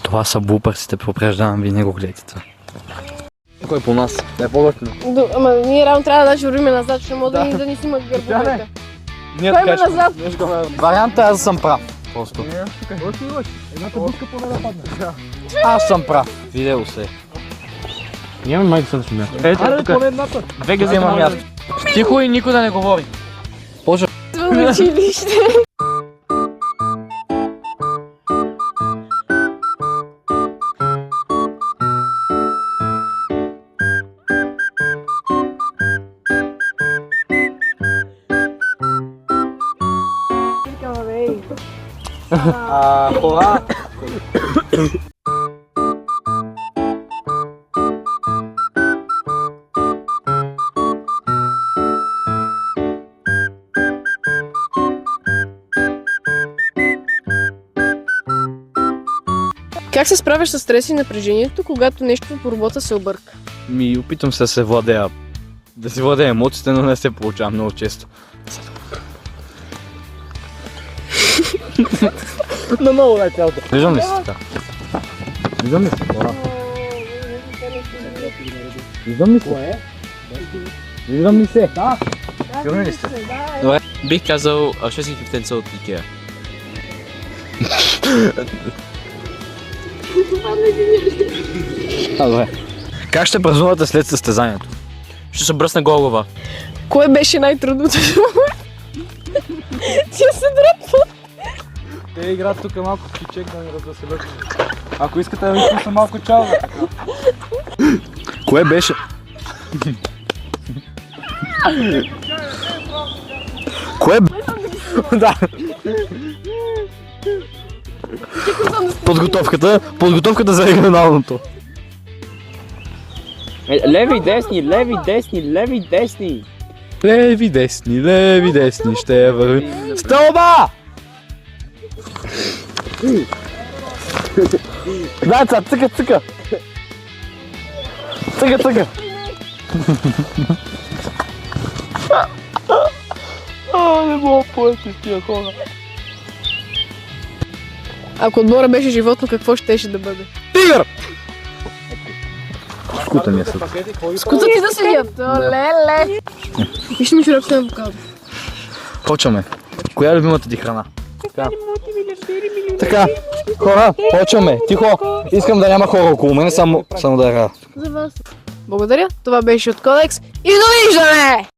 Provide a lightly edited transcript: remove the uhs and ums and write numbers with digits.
Това са бупърсите, попреждавам ви, не го гледайте това. Кой е по нас? Не е по-готино. Ама ние рано трябва да вървим назад, защото мога да ни снимат гърбовете. Ние Кой ме назад? Вариантът аз съм прав. Просто. Едната буска поне да падне. Аз съм прав. Видео се. Нямаме май достатъчно място. Ето Аре, тук. поне едната. Две гази Взема място. Тихо и никой да не говори. В училище. Хора. Как се справяш с стрес и напрежението, когато нещо по работа се обърка? Опитвам се да се владея. Да си владея емоциите, но не се получава много често. На много най-цялото. Виждам ли се така? Виждам ли се? Хора. Виждам ли се? Виждам ли се? Да. Виждам ли се? Бих казал шведски птенца от Икеа. Добре. Как ще празнувате след състезанието? Ще се бръсна голова. Кое беше най-трудното? Ти се дръпва. Те играят тук малко кичек да не развеселят. Ако искате да ви пусна малко чао. Кое беше? Кое да. Подготовката за регионалното. Леви, десни, леви, десни, леви, десни. Леви, десни, ще върви. Стълба! Даца, цъка. Цъка. Не мога поети с тия хора. Ако отбора беше животно, какво щеше да бъде? Тигър! Скута ми е съд. Скута ти да седят. Леле. Виж ми широко съм покал. Почваме. Коя е любимата ти храна? Така, хора, почваме. Тихо. Искам да няма хора около мен, само да игра. За вас. Благодаря. Това беше от Кодекс и довиждане!